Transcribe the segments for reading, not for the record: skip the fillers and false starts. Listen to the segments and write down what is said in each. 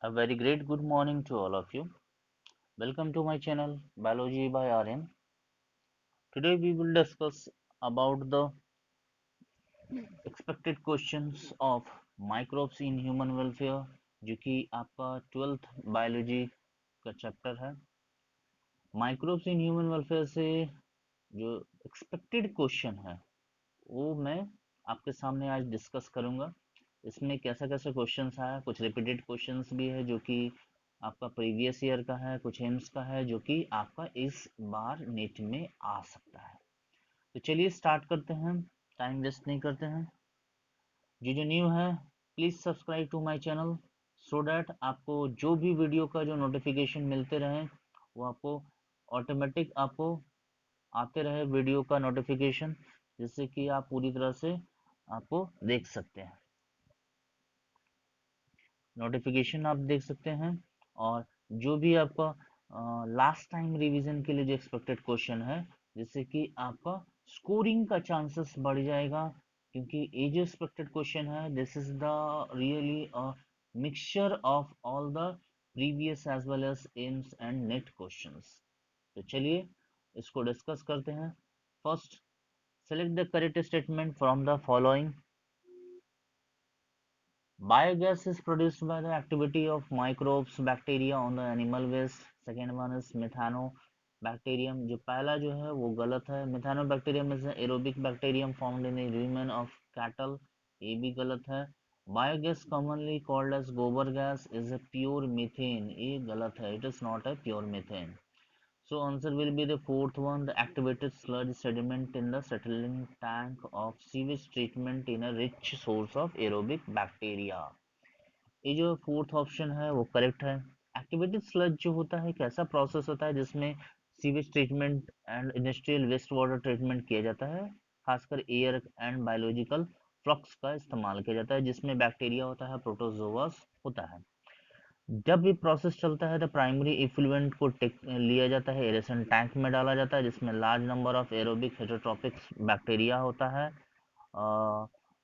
A very great good morning to all of you. Welcome to my channel Biology by RN. Today we will discuss about the expected questions of microbes in human welfare जो कि आपका 12th biology का chapter है। Microbes in human welfare से जो expected question है वो मैं आपके सामने आज डिस्कस करूंगा। इसमें कैसा कैसा क्वेश्चंस आया, कुछ रिपीटेड क्वेश्चंस भी है जो कि आपका प्रीवियस ईयर का है, कुछ एम्स का है जो कि आपका इस बार नेट में आ सकता है। तो चलिए स्टार्ट करते हैं, टाइम वेस्ट नहीं करते हैं। जो न्यू है please subscribe to my channel so that आपको जो भी वीडियो का जो नोटिफिकेशन मिलते रहे वो आपको ऑटोमेटिक आपको आते रहे वीडियो का नोटिफिकेशन, जिससे कि आप पूरी तरह से आपको देख सकते हैं, नोटिफिकेशन आप देख सकते हैं। और जो भी आपका लास्ट टाइम रिवीजन के लिए जो एक्सपेक्टेड क्वेश्चन है, जिससे कि आपका स्कोरिंग का चांसेस बढ़ जाएगा, क्योंकि ये जो एक्सपेक्टेड क्वेश्चन है this is the really a mixture of all the previous as well as AIIMS and NET questions. तो चलिए इसको डिस्कस करते हैं। First, select the correct statement from the following. Biogas is produced by the activity of microbes, bacteria on the animal waste. Second one is methanobacterium. जो पहला जो है वो गलत है। methanobacterium is an aerobic bacterium found in the rumen of cattle. ये भी गलत है। Biogas commonly called as गोबर gas is a pure methane. ये गलत है, it is not a pure methane. So answer will be the fourth one, the activated sludge sediment in the settling tank of sewage treatment in a rich source of aerobic bacteria. ये जो fourth option है वो correct है। Activated sludge जो होता है एक ऐसा प्रोसेस होता है जिसमें sewage treatment and industrial waste water treatment किया जाता है, खासकर एयर एंड बायोलॉजिकल फ्लक्स का इस्तेमाल किया जाता है, जिसमें बैक्टीरिया होता है, प्रोटोजोआस होता है। जब ये प्रोसेस चलता है तो प्राइमरी इफ्लुएंट को लिया जाता है, एरेशन टैंक में डाला जाता है, जिसमें large number of aerobic heterotrophic bacteria होता है।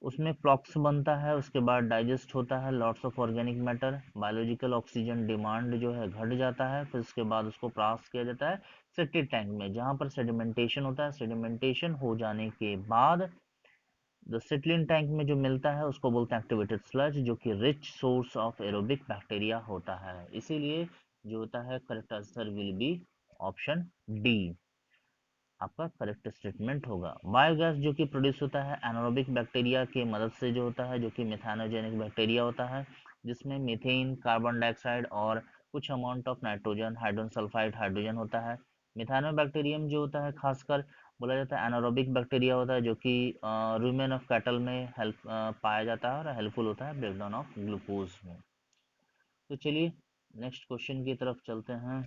उसमें फ्लॉक्स बनता है, उसके बाद डाइजेस्ट होता है, lots of organic matter, biological oxygen demand जो है घट जाता है, फिर उसके बाद उसको पास किया जाता है सेप्टिक टैंक में, जहाँ पर सेडिमेंटेशन होता है। सेडिमेंटेशन हो जाने के बाद द सेटलिन टैंक में जो मिलता है उसको बोलते हैं एक्टिवेटेड स्लज, जो कि rich source of aerobic bacteria होता है। इसीलिए जो होता है correct answer will B option D, आपका करेक्ट स्टेटमेंट होगा। बायोगैस जो कि प्रोड्यूस होता है एनारोबिक बैक्टीरिया की मदद से जो होता है, जो कि मिथानोजेनिक बैक्टीरिया होता है, जिसमें मीथेन, कार्बन डाइऑक्साइड और कुछ amount of nitrogen, hydrogen sulphide, hydrogen होता है। मिथानोबैक्टीरियम जो होता है खासकर बोला जाता है एनारोबिक बैक्टीरिया होता है, जो कि रूमेन ऑफ कैटल में हेल्प पाया जाता है और हेल्पफुल होता है ब्रेकडाउन ऑफ ग्लूकोज में। तो चलिए नेक्स्ट क्वेश्चन की तरफ चलते हैं।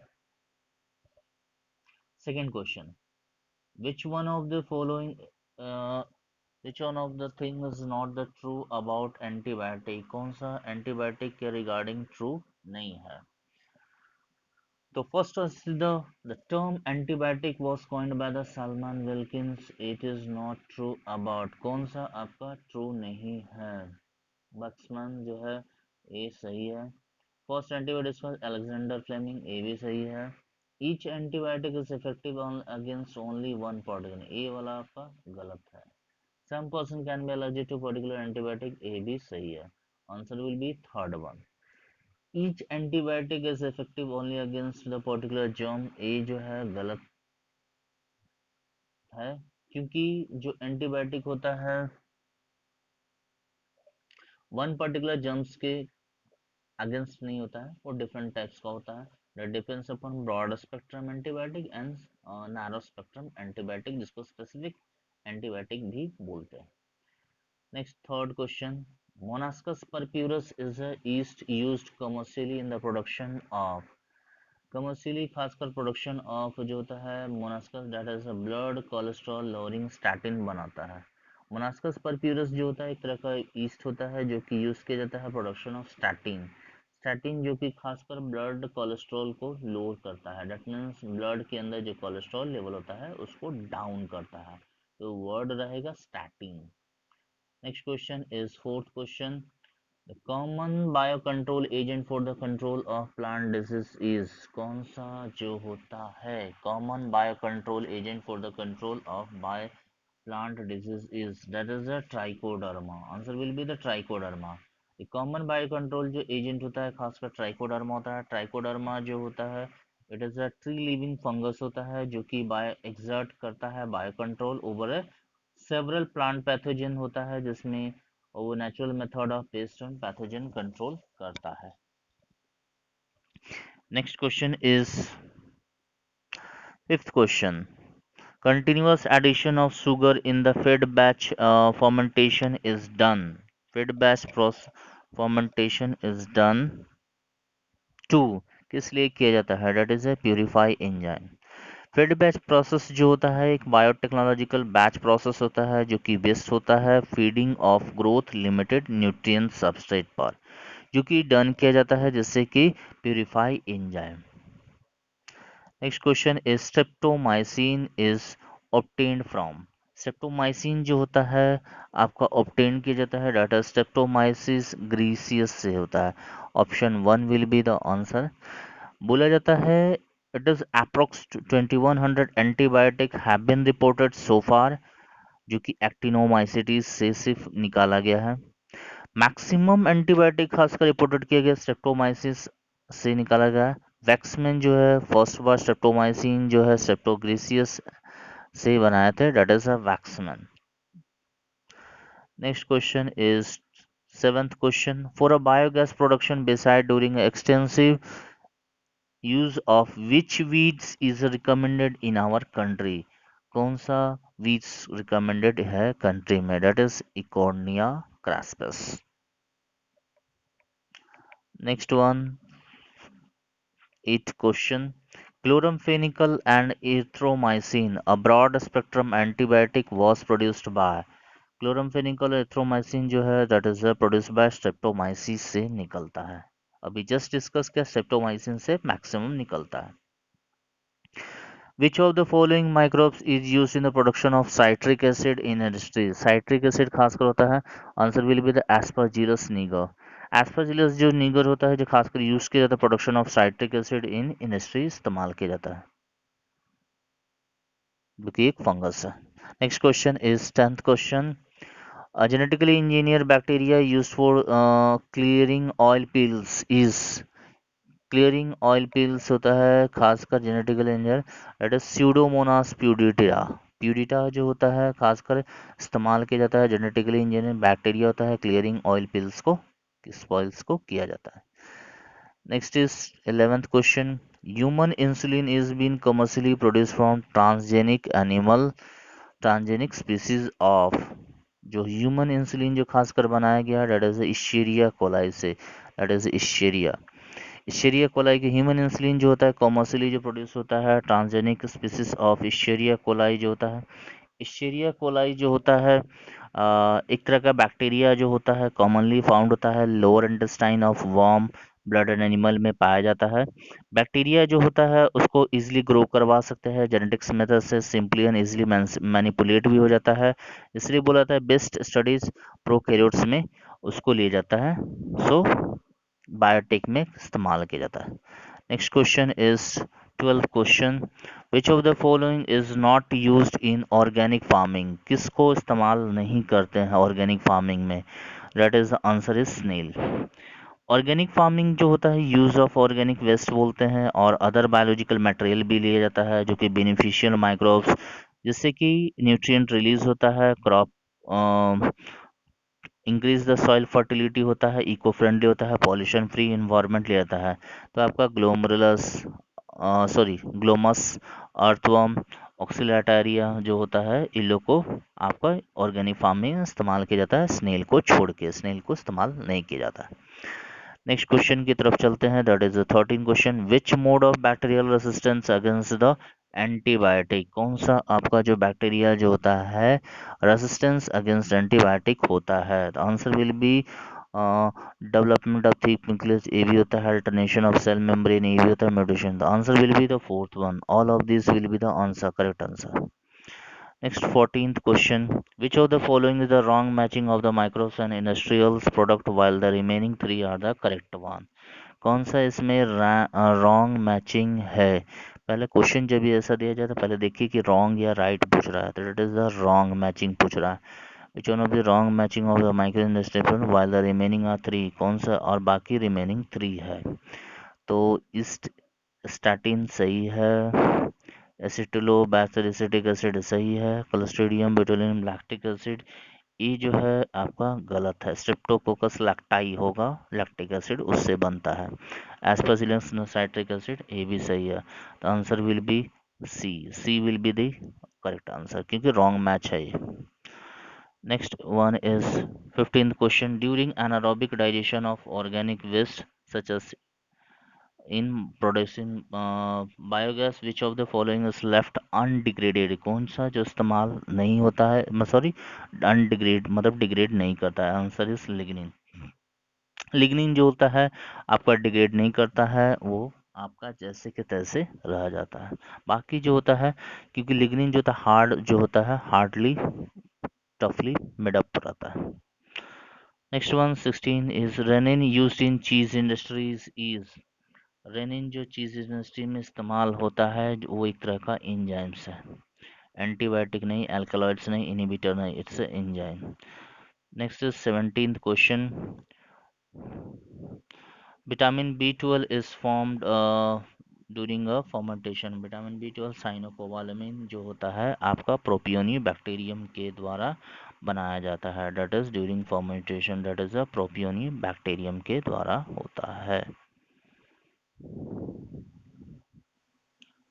Second question, which one of the following uh, which one of the thing is not the true about antibiotic? कौन सा एंटीबायोटिक के रिगार्डिंग ट्रू नहीं है? तो first the term antibiotic was coined by the Salman Wilkins. It is not true about, कौन सा आपका true नहीं है? बक्समैन जो है ये सही है। First antibiotic was Alexander Fleming, ये भी सही है। Each antibiotic is effective against only one pathogen, ये वाला आपका गलत है। Some person can be allergic to particular antibiotic, ये भी सही है। Answer will B third one. Each antibiotic is effective only against the particular germ, ये जो है गलत है, क्योंकि जो एंटीबायोटिक होता है वन पर्टिकुलर जर्म्स के अगेंस्ट नहीं होता है, वो डिफरेंट टाइप्स का होता है। That depends upon broad spectrum antibiotic and narrow spectrum antibiotic, जिसको स्पेसिफिक एंटीबायोटिक भी बोलते हैं। Next third question, Monascus purpurus is a yeast used commercially in the production of, commercially खासकर प्रोडक्शन ऑफ जो होता है Monascus, that is a blood cholesterol lowering statin बनाता है। मोनास्कस परप्यूरस जो होता है एक तरह का ईस्ट होता है जो कि यूज किया जाता है प्रोडक्शन ऑफ स्टैटिन। स्टैटिन जो कि खासकर ब्लड कोलेस्ट्रॉल को लोअर करता है, दैट मीन्स ब्लड के अंदर जो कोलेस्ट्रॉल लेवल होता है उसको डाउन करता है, तो वर्ड रहेगा statin. Next question is fourth question, common bio control agent for the control of plant disease is, कौन सा जो होता है common bio control agent for the control of bio plant disease is, that is the trichoderma. Answer will be the trichoderma. Common bio control जो agent होता है खासकर trichoderma होता है। ट्राइकोडर्मा जो होता है it is a tree living fungus होता है जो कि बायो एक्सर्ट करता है bio control over several plant pathogen होता है, जिसमें वो natural method of paste and pathogen control करता है। Next question is fifth question, continuous addition of sugar in the fed batch fermentation is done. Fed batch fermentation is done to, किस लिए किया जाता है, that is a purify enzyme. Fed batch process जो होता है एक बायोटेक्नोलॉजिकल बैच प्रोसेस होता है जो कि बेस्ड होता है feeding of growth limited nutrient substrate पर, जो कि डन किया जाता है जिससे कि purify enzyme. Next question is streptomycin is obtained from. Streptomycin जो होता है आपका ऑब्टेन किया जाता है डाटा स्ट्रेप्टोमाइसिस ग्रीसियस से होता है। Option one will be the answer. बोला जाता है it is approx 2100 antibiotic have been reported so far, जो कि एक्टिनोमाइसिटिस से सिर्फ निकाला गया है। मैक्सिमम एंटीबायोटिक खासकर रिपोर्टेड किया गया स्ट्रेप्टोमाइसिस से निकाला गया है। वैक्समैन जो है फर्स्ट बार स्ट्रेप्टोमाइसिन जो है स्ट्रेप्टोग्रीसियस से बनाए थे, that is a Waksman. Next question is seventh question, for a biogas production beside during extensive use of which weeds is recommended in our country। कौन सा weeds recommended है कंट्री में, that is Eichhornia crassipes. Next one, eighth question, chloramphenicol and erythromycin, a broad spectrum antibiotic was produced by। chloramphenicol और erythromycin जो है that is produced by streptomyces से निकलता है। अभी जस्ट डिस्कस किया streptomycin से मैक्सिमम निकलता है। Which of the following microbes is used in the production of citric acid in industry? citric acid खासकर होता है, answer will be the Aspergillus niger। Aspergillus जो niger होता है जो खासकर यूज किया जाता है production of citric acid in industry इस्तेमाल किया जाता है, जो कि एक फंगस है। Next question is tenth question, genetically engineered bacteria used for clearing oil pills is। Clearing oil pills होता है खासकर genetical engineer, that is Pseudomonas putida. Putida जो होता है खासकर इस्तेमाल किया जाता है जेनेटिकली इंजीनियर बैक्टीरिया होता है क्लियरिंग ऑयल पिल्स को स्पॉइल्स को किया जाता है। Next is 11th question, human insulin is been commercially produce from transgenic animal transgenic species of. जो ह्यूमन इंसुलिन जो खासकर बनाया गया दैट इज इश्चेरिया कोलाई से, that is Escherichia. Escherichia coli के ह्यूमन इंसुलिन जो होता है कॉमर्शियली जो प्रोड्यूस होता है transgenic species of Escherichia coli जो होता है। इश्चेरिया कोलाई जो होता है एक तरह का बैक्टीरिया जो होता है कॉमनली फाउंड होता है lower intestine of worm blooded animal में पाया जाता है। बैक्टीरिया जो होता है उसको इजीली ग्रो करवा सकते हैं जेनेटिक्स मेथड से, सिंपली एंड इजीली मैनिपुलेट भी हो जाता है, इसलिए बोला जाता है बेस्ट स्टडीज प्रोकैरियोट्स में उसको लिए जाता है। सो बायोटेक में इस्तेमाल किया जाता है। Next question is 12th question, which of the following is not used in organic farming. किसको इस्तेमाल नहीं करते हैं ऑर्गेनिक फार्मिंग में, that is the answer is snail. Organic farming जो होता है यूज ऑफ ऑर्गेनिक वेस्ट बोलते हैं और अदर बायोलॉजिकल मटेरियल भी लिया जाता है जो कि बेनिफिशियल माइक्रोब्स, जिससे कि न्यूट्रिएंट रिलीज होता है, crop increase the soil fertility होता है, इको फ्रेंडली होता है, पॉल्यूशन फ्री इन्वायरमेंट ले जाता है। तो आपका ग्लोमस, अर्थवर्म, ऑक्सीलेटारिया जो होता है इन लोग को आपका ऑर्गेनिक फार्मिंग में इस्तेमाल किया जाता है, स्नेल को छोड़ के, स्नेल को इस्तेमाल नहीं किया जाता है। नेक्स्ट क्वेश्चन की तरफ चलते हैं, that is the 13 question, which mode of bacterial resistance against the antibiotic. कौन सा आपका जो बैक्टीरिया जो होता है रेसिस्टेंस अगेंस्ट एंटीबायोटिक होता है, the answer will be development of thick nucleus, A भी होता है alternation of cell membrane, A भी होता है mutation, the answer will be the fourth one, all of this will be the answer, correct answer. Next 14th question. Which of the following is the wrong matching of the microbes and industrials product while the remaining three are the correct one? कौन सा इसमें wrong matching है? पहले question जब भी ऐसा दिया जाए तो पहले देखिए कि रॉन्ग या राइट पूछ रहा है, तो it is the wrong matching पूछ रहा है। Which one of the wrong matching of the micro industry while the remaining are three, कौन सा और बाकी रिमेनिंग थ्री है? तो इस स्टैटिन सही है, एसिटिलोबैक्टेरिक एसिड सही है, क्लोस्ट्रिडियम बोटुलिनम लैक्टिक एसिड ये जो है आपका गलत है। स्ट्रेप्टोकोकस लैक्टाई होगा, लैक्टिक एसिड उससे बनता है। एस्पेसिलस साइट्रिक एसिड ये भी सही है। तो answer will be C, C will be the correct answer क्योंकि रॉन्ग मैच है ये। Next one is 15th question. During anaerobic digestion of organic waste such as in producing biogas which of the following is left undegraded, कौन सा जो इस्तेमाल नहीं होता है, सॉरी अनडिग्रेड मतलब डिग्रेड नहीं करता है? Answer is lignin. लिग्निन जो होता है आपका डिग्रेड नहीं करता है, वो आपका जैसे के तैसे रह जाता है। बाकी जो होता है, क्योंकि लिग्निन जो होता है हार्ड जो होता है, हार्डली टफली मेडअप रहता है। Next one 16 is rennin used in cheese industries is, rennin जो चीज इंडस्ट्री में इस्तेमाल होता है वो एक तरह का एंजाइम्स है, एंटीबायोटिक नहीं, अल्कलॉइड्स नहीं, इनहिबिटर नहीं, it's enzyme. Next is 17th question. Vitamin B12 is formed during a fermentation, vitamin B12 cyanocobalamin जो होता है आपका प्रोपियोनी बैक्टीरियम के द्वारा बनाया जाता है, that is during fermentation, that is a propionibacterium के द्वारा होता है।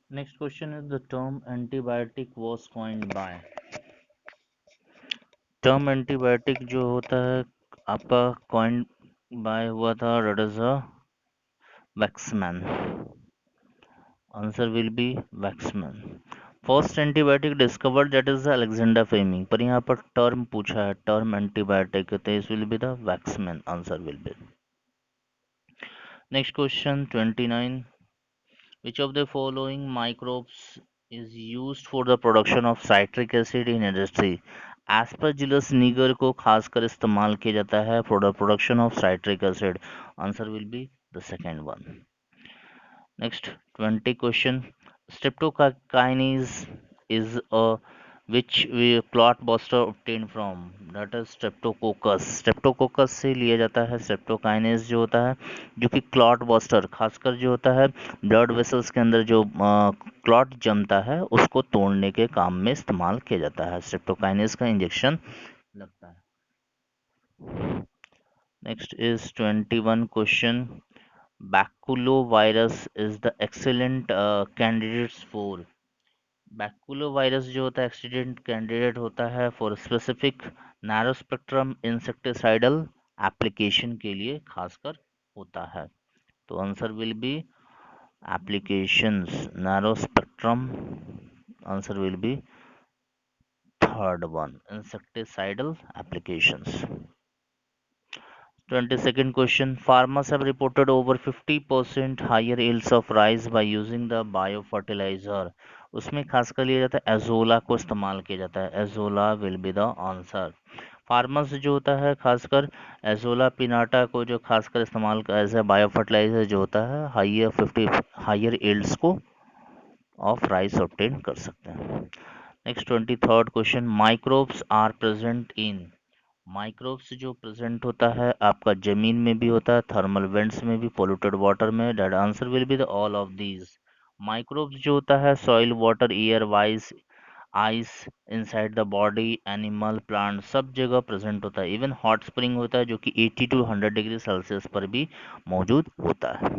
Next question is the term antibiotic was coined by, term antibiotic जो होता है आपका कॉइन्ड बाय हुआ था, that is a Waksman, answer will be Waksman. First antibiotic discovered that is Alexander Fleming, पर यहाँ पर टर्म पूछा है, टर्म एंटीबायोटिक, तो इस will be the Waksman, answer will be. Next question 29। Which of the following microbes is used for the production of citric acid in industry? Aspergillus niger को खासकर इस्तेमाल किया जाता है for the production of citric acid. Answer will be the second one. Next 20 question. Streptokinase is a which we clot buster obtained from, that is streptococcus, streptococcus से लिया जाता है streptokinase जो होता है, जो कि क्लॉट बस्टर खासकर जो होता है ब्लड वेसल्स के अंदर जो क्लॉट जमता है उसको तोड़ने के काम में इस्तेमाल किया जाता है, streptokinase का इंजेक्शन लगता है। Next is 21 question. Baculovirus is the excellent candidates for, baculovirus जो होता है एक्सीडेंट कैंडिडेट होता है for specific narrow spectrum insecticidal application के लिए खासकर होता है, तो answer will B applications narrow spectrum, answer will B third one, insecticidal applications. 22nd question. Farmers have reported over 50% higher yields of rice by using the biofertilizer. उसमें खासकर लिया जाता है एजोला को इस्तेमाल किया जाता है, azolla will be the answer. Farmers जो होता है खासकर एजोला पिनाटा को जो खासकर इस्तेमाल एज ए बायो फर्टिलाइजर जो होता है हायर यील्ड्स को ऑफ राइस ऑब्टेन कर सकते हैं। Next 23rd question. Microbes are present in, microbes जो प्रेजेंट होता है आपका जमीन में भी होता है, थर्मल वेंट्स में भी, पोल्यूटेड वाटर में, that answer will be the all of these. Microbes जो होता है soil water air wise ice inside the body animal plant सब जगह प्रेजेंट होता है, इवन हॉट स्प्रिंग होता है जो कि 80 to 100 डिग्री सेल्सियस पर भी मौजूद होता है।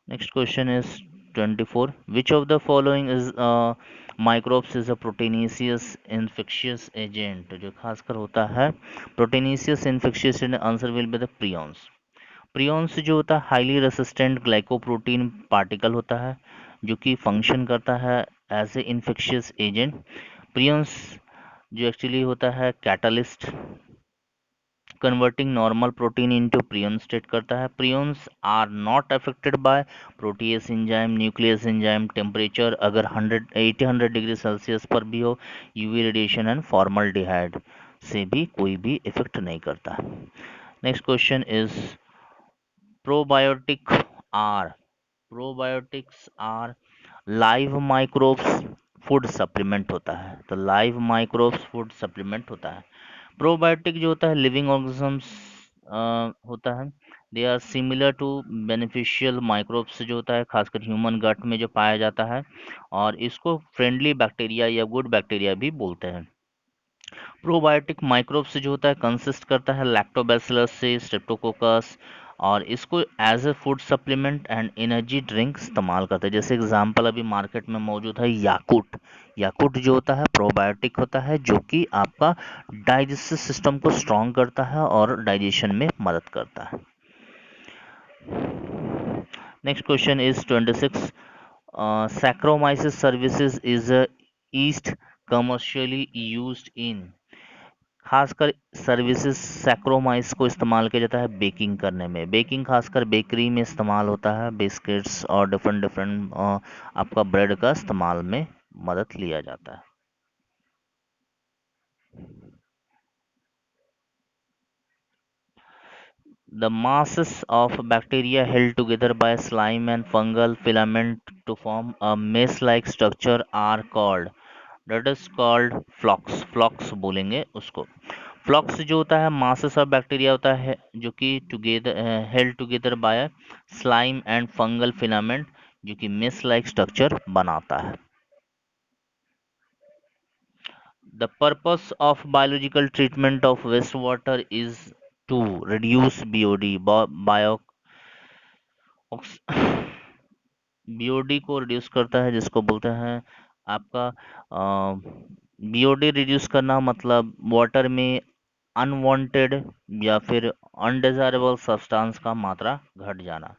Next question is 24। Which of the following is microbes is a proteinaceous infectious agent, जो खासकर होता है proteinaceous infectious, answer will be the prions. Prions जो होता है हाईली रेसिस्टेंट ग्लाइकोप्रोटीन पार्टिकल होता है जो कि फंक्शन करता है as a infectious agent. Prions जो एक्चुअली होता है catalyst converting normal protein into prion state करता है। Prions are not affected by protease enzyme, nucleus enzyme, temperature अगर 100 डिग्री सेल्सियस पर भी हो, यूवी रेडिएशन एंड फॉर्मल्डिहाइड से भी कोई भी इफेक्ट नहीं करता। Next question is probiotic are probiotics are live microbes food supplement होता है। तो लाइव माइक्रोब्स फूड सप्लीमेंट होता है। प्रोबायोटिक जो होता है लिविंग ऑर्गेनिजम्स होता है। They are similar to beneficial microbes जो होता है खासकर ह्यूमन गट में जो पाया जाता है, और इसको फ्रेंडली बैक्टीरिया या गुड बैक्टीरिया भी बोलते हैं। प्रोबायोटिक माइक्रोब्स जो होता है कंसिस्ट करता है लैक्टोबैसिलस से स्ट्रेप्टोकोकस, और इसको as a food supplement and energy drink इस्तेमाल करते हैं। जैसे एग्जांपल अभी मार्केट में मौजूद है याकूट। याकूट जो होता है प्रोबायोटिक होता है जो कि आपका डाइजेस्टिव सिस्टम को स्ट्रॉन्ग करता है और डाइजेशन में मदद करता है। Next question is 26। Saccharomyces cerevisiae is a yeast commercially used in। खासकर सर्विसेज सैक्रोमाइस को इस्तेमाल किया जाता है बेकिंग करने में। बेकिंग खासकर बेकरी में इस्तेमाल होता है, बिस्किट्स और डिफरेंट डिफरेंट आपका ब्रेड का इस्तेमाल में मदद लिया जाता है। The masses of bacteria held together by slime and fungal filament to form a mesh-like structure are called, that is called flocks। flocks बोलेंगे उसको। फ्लॉक्स जो होता है मासेस ऑफ बैक्टीरिया होता है जो कि together held together by slime and fungal filament जो कि मेस लाइक स्ट्रक्चर बनाता है। The purpose of biological treatment of waste water is to reduce BOD. Bio BOD को रिड्यूस करता है जिसको बोलते हैं आपका बीओडी रिड्यूस करना मतलब वाटर में अनवांटेड या फिर अनडिजायरेबल सब्सटेंस का मात्रा घट जाना।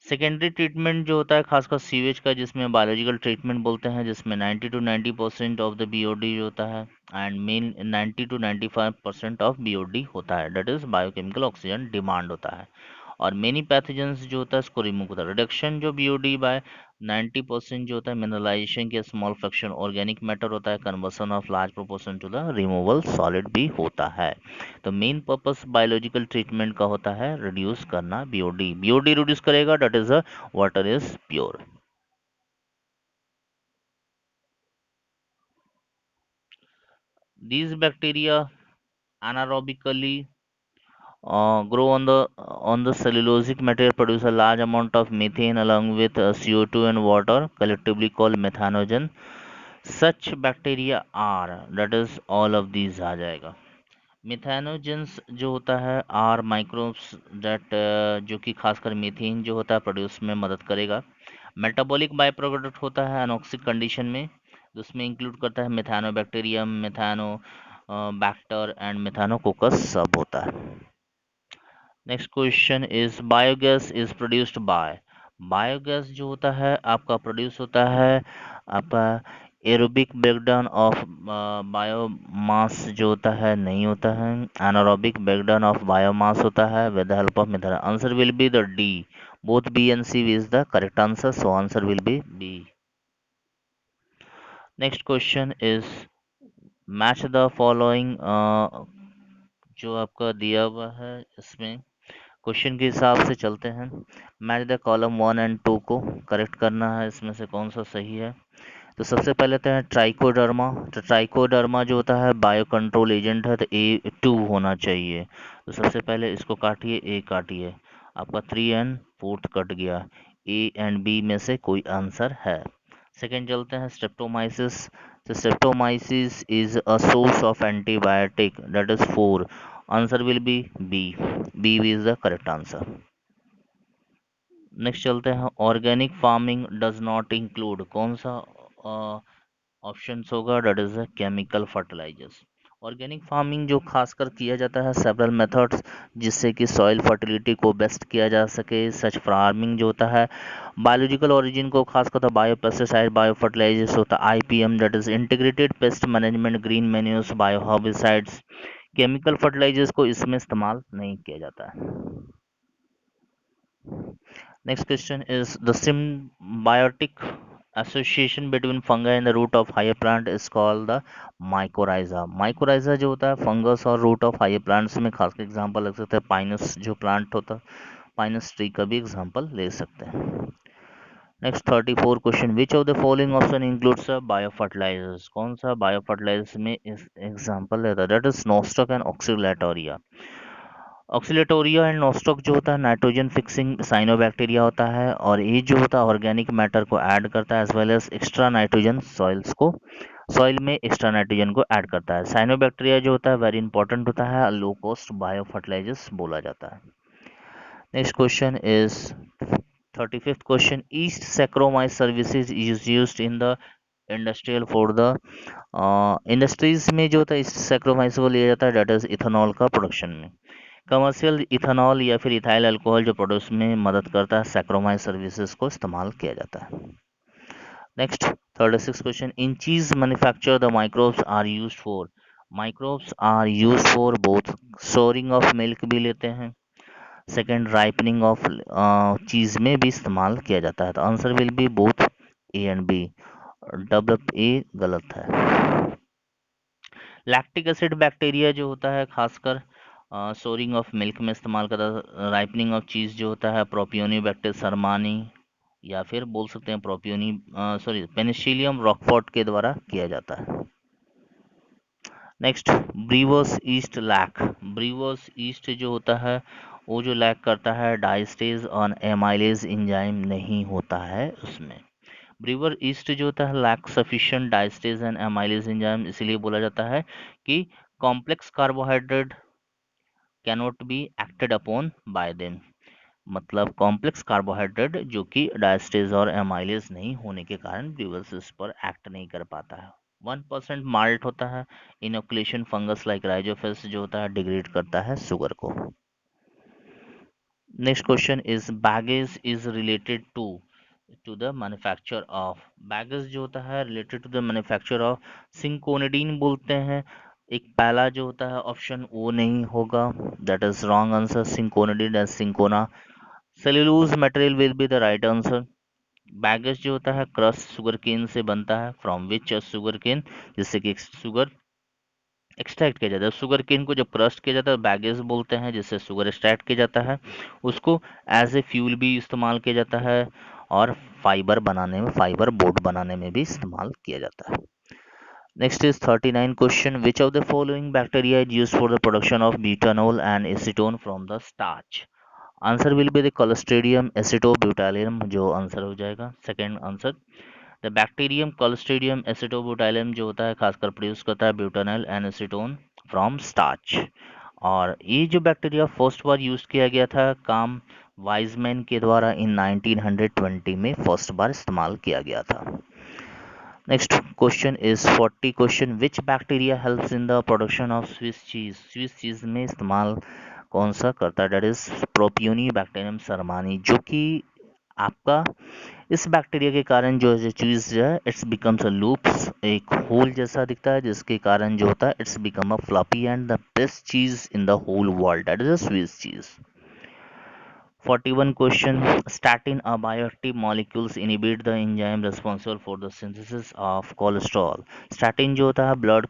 सेकेंडरी ट्रीटमेंट जो होता है खासकर सीवेज का जिसमें बायोलॉजिकल ट्रीटमेंट बोलते हैं, जिसमें 90 to 90% ऑफ द बीओडी होता है and main 90 to 95% of BOD होता है, that is biochemical oxygen demand होता है। और मेनी पैथोजेंस जो होता है इसको रिमूव होता है। रिडक्शन जो बीओडी बाय 90% जो होता है मिनरलाइजेशन के स्मॉल फ्रैक्शन ऑर्गेनिक मैटर होता है, conversion of large proportion to the removal solid भी होता है। तो मेन पर्पस बायोलॉजिकल ट्रीटमेंट का होता है रिड्यूस करना बीओडी। बीओडी रिड्यूस करेगा that is a water is pure. These bacteria anaerobically grow on the cellulosic material, produce a large amount of methane along with CO2 and water, collectively called methanogen। Such bacteria are, that is all of these आ जाएगा। Methanogens जो होता है are microbes that जो कि खासकर methane जो होता है प्रोड्यूस में मदद करेगा। मेटाबॉलिक बाय प्रोडक्ट होता है अनॉक्सिक कंडीशन में, जिसमें इंक्लूड करता है मिथानोबैक्टीरियम, मिथानो बैक्टर एंड मिथानोकोकस सब होता है। Next question is biogas is produced by. Biogas जो होता है आपका प्रोड्यूस होता है आपका एरोबिक ब्रेकडाउन ऑफ बायोमास जो होता है नहीं होता है, एनारोबिक ब्रेकडाउन ऑफ बायोमास होता है with the help of methane. Answer will be the D, both B and C is the correct answer, so answer will be B. Next question is match the following. जो आपका दिया हुआ है इसमें question के हिसाब से चलते हैं। मैच द कॉलम 1 और 2 को करेक्ट करना है, इसमें से कौन सा सही है। तो सबसे पहले तो है ट्राइकोडर्मा। तो ट्राइकोडर्मा जो होता है बायो कंट्रोल एजेंट है, तो A2 होना चाहिए। तो सबसे पहले इसको काटिए, ए काटिए, आपका 3 और 4 कट गया, ए एंड बी में से कोई आंसर है। सेकेंड चलते हैं स्ट्रेप्टोमाइसिस। तो streptomyces is a source of antibiotic, that is 4, answer will be B, B is the correct answer. Next चलते हैं organic farming does not include, कौन सा ऑप्शन होगा, that is chemical fertilisers. Organic farming जो खासकर किया जाता है सेवरल मेथड्स जिससे कि सॉइल फर्टिलिटी को बेस्ट किया जा सके। सच फार्मिंग जो होता है बायोलॉजिकल ओरिजिन को खासकर बायो पेस्टिसाइड, बायो फर्टिलाइजर्स होता है, IPM that is integrated pest management, green manures, bio herbicides, chemical fertilisers को इसमें इस्तेमाल नहीं किया जाता है। Next question is the symbiotic association between fungi and the root of higher plant is called the mycorrhiza। mycorrhiza जो होता है फंगस और रूट ऑफ हायर प्लांट्स में खास कर एग्जांपल लग सकता है पाइनस जो प्लांट होता है, पाइनस ट्री का भी एग्जांपल ले सकते हैं। Next 34 question, which of the following option includes biofertilizers. कौन सा बायोफर्टिलाइजर्स में इस एग्जांपल लेता है, that is Nostoc and Oscillatoria. Oscillatoria and Nostoc जो होता है नाइट्रोजन फिक्सिंग साइनोबैक्टीरिया होता है, और ये जो होता है ऑर्गेनिक मैटर को ऐड करता है as well as extra nitrogen soil में एक्स्ट्रा नाइट्रोजन को ऐड करता है। साइनोबैक्टीरिया जो होता है वेरी इंपॉर्टेंट होता है, लो कॉस्ट बायोफर्टिलाइजर्स बोला जाता है। Next question is 35th question, yeast Saccharomyces cerevisiae is used in the industrial for the industries में जो होता है ईस्ट सैक्रोमाइज को लिया जाता है डेट इज इथेनॉल का प्रोडक्शन में। कमर्शियल इथेनॉल या फिर इथाइल अल्कोहल जो प्रोड्यूस में मदद करता है सैक्रोमाइज सर्विसेज को इस्तेमाल किया जाता है। Next 36 question, in cheese manufacture the microbes are used for both storing of milk भी लेते हैं, सेकेंड राइपनिंग ऑफ चीज में भी इस्तेमाल किया जाता है। तो answer will be both A and B, W A गलत है। लैक्टिक एसिड बैक्टीरिया जो होता है खासकर सोरिंग ऑफ मिल्क में इस्तेमाल करता है। राइपनिंग ऑफ चीज़ जो होता है प्रोपियोनी बैक्टीरिया सरमानी या फिर बोल सकते हैं प्रोपियोनी पेनिसिलियम रॉकफोर्ट के द्वारा किया जाता है। Next brewers yeast lack. Brewers yeast जो होता है वो जो लैक करता है डाइस्टेज और एमाइलेज एंजाइम नहीं होता है उसमें। ब्रीवर ईस्ट जो होता है lack sufficient diastase and amylase enzyme, इसीलिए बोला जाता है कि complex carbohydrate cannot be acted upon by them. मतलब कॉम्प्लेक्स कार्बोहाइड्रेट जो कि डायस्टेज और एमाइलेज नहीं होने के कारण ब्रीवर्स ईस्ट पर एक्ट नहीं कर पाता है। 1% माल्ट होता है, इनोकुलेशन फंगस लाइक राइजोफेस जो होता है डिग्रेड करता है शुगर को। Next question is bagasse is related to the manufacture of. Bagasse जो होता है related to the manufacture of cinchonidine बोलते हैं। एक पहला जो होता है ऑप्शन वो नहीं होगा, that is wrong answer, cinchonidine and cinchona. Cellulose material will be the right answer. Bagasse जो होता है क्रस्ट शुगर केन से बनता है, फ्रॉम विच शुगर केन, जिससे कि शुगर एक्सट्रैक्ट किया जाता है। शुगर केन को जब क्रस्ट किया जाता है बैगेज बोलते हैं, जिससे शुगर एक्सट्रैक्ट किया जाता है। उसको एज ए फ्यूल भी इस्तेमाल किया जाता है और फाइबर बोर्ड बनाने में भी इस्तेमाल किया जाता है। Next is 39 question, which of the following bacteria is used for the production of butanol and acetone from the starch. Answer will be the Clostridium acetobutylicum, जो आंसर हो जाएगा second answer. The bacterium Clostridium acetobutylicum जो होता है खासकर produce करता है butanol and acetone from starch. और ये जो बैक्टीरिया फर्स्ट बार यूज किया गया था काम वाइजमैन के द्वारा इन 1920 में फर्स्ट बार इस्तेमाल किया गया था। Next question is 40 question, which bacteria helps in the production of Swiss cheese. Swiss cheese में इस्तेमाल कौन सा करता है, डेट इज प्रोपियोनी बैक्टीरियम सरमानी, जो कि आपका इस बैक्टीरिया के कारण जो चीज है इट्स बिकम्स अ लूप्स, एक होल जैसा दिखता है, जिसके कारण जो होता है it's become a floppy and the best cheese in the whole world, that is a Swiss cheese. 41 question, statin a bioactive molecules inhibit the enzyme responsible for the synthesis of cholesterol। statin जो होता है blood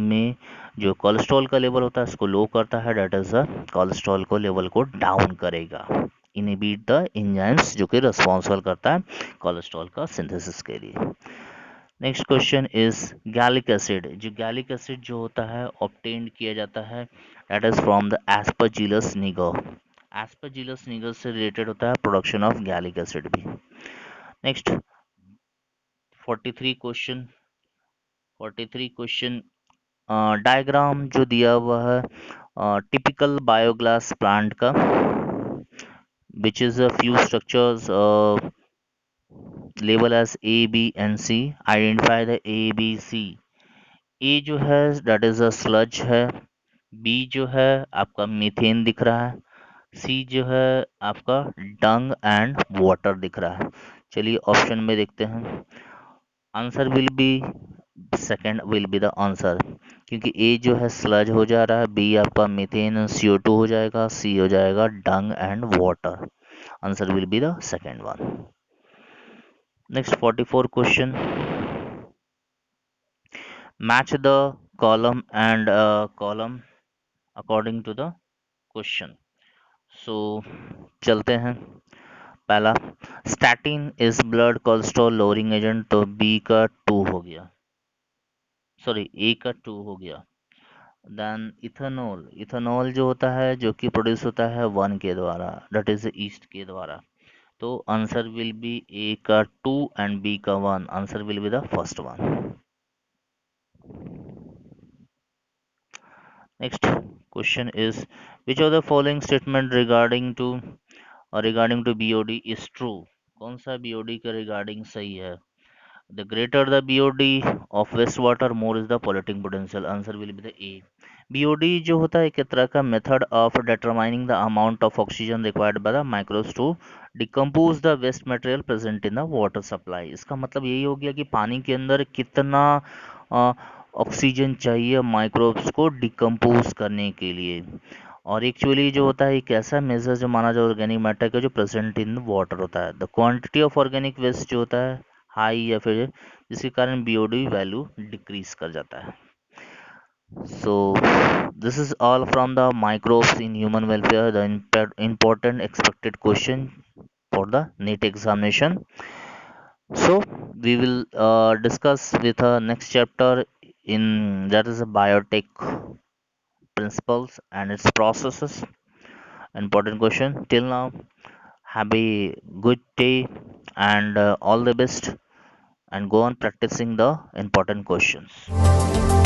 में जो cholesterol का level होता है इसको लो करता है, डेट इज कोलेस्ट्रॉल को लेवल को डाउन करेगा। इनहिबिट द एंजाइम्स जो कि रिस्पॉन्सिबल करता है कोलेस्ट्रॉल का सिंथेसिस के लिए। Next question is gallic acid. जो गैलिक एसिड जो होता है ऑब्टेन्ड किया जाता है that is from the Aspergillus niger. Aspergillus niger से रिलेटेड होता है प्रोडक्शन ऑफ गैलिक एसिड भी। नेक्स्ट 43 क्वेश्चन 43 क्वेश्चन, डायग्राम जो दिया हुआ है टिपिकल बायोगैस प्लांट का, which is a few structures label as A B and C, identify the A B C. A जो है दैट इज अ स्लज है, B जो है आपका मीथेन दिख रहा है, सी जो है आपका डंग एंड वाटर दिख रहा है। चलिए ऑप्शन में देखते हैं, answer will B second will be the answer, क्योंकि ए जो है स्लज हो जा रहा है, बी आपका मीथेन CO2 हो जाएगा, सी हो जाएगा dung and water. Answer will be the second one. Next 44 question, match the column and column according to the question. So चलते हैं। पहला, statin is blood cholesterol lowering agent, तो B का 2 हो गया, सॉरी ए का 2 हो गया। देन इथेनॉल, इथेनॉल जो होता है जो कि प्रोड्यूस होता है 1 के द्वारा, दैट इज ईस्ट के द्वारा। तो आंसर विल बी ए का 2 एंड बी का 1। Answer will be the first one. Next question is, which of the following statement regarding to BOD is true. कौन सा BOD के रिगार्डिंग सही है? The greater the BOD of wastewater, more is the polluting potential. Answer will be the A. BOD जो होता है एक तरह का method of determining the amount of oxygen required by the microbes to decompose the waste material present in the water supply. इसका मतलब यही हो गया कि पानी के अंदर कितना ऑक्सीजन चाहिए माइक्रोब्स को डिकम्पोज करने के लिए। और एक्चुअली जो होता है एक ऐसा मेजर जो माना जाए ऑर्गेनिक मैटर का जो प्रेजेंट इन वाटर होता है। The quantity of organic waste जो होता है हाई या फिर जिसके कारण BOD वैल्यू डिक्रीज कर जाता है। So this is all from the microbes in human welfare, the important expected question for the NEET examination. So we will discuss with our next chapter in that is a biotech principles and its processes. Important question. Till now, have a good day and all the best, and go on practicing the important questions.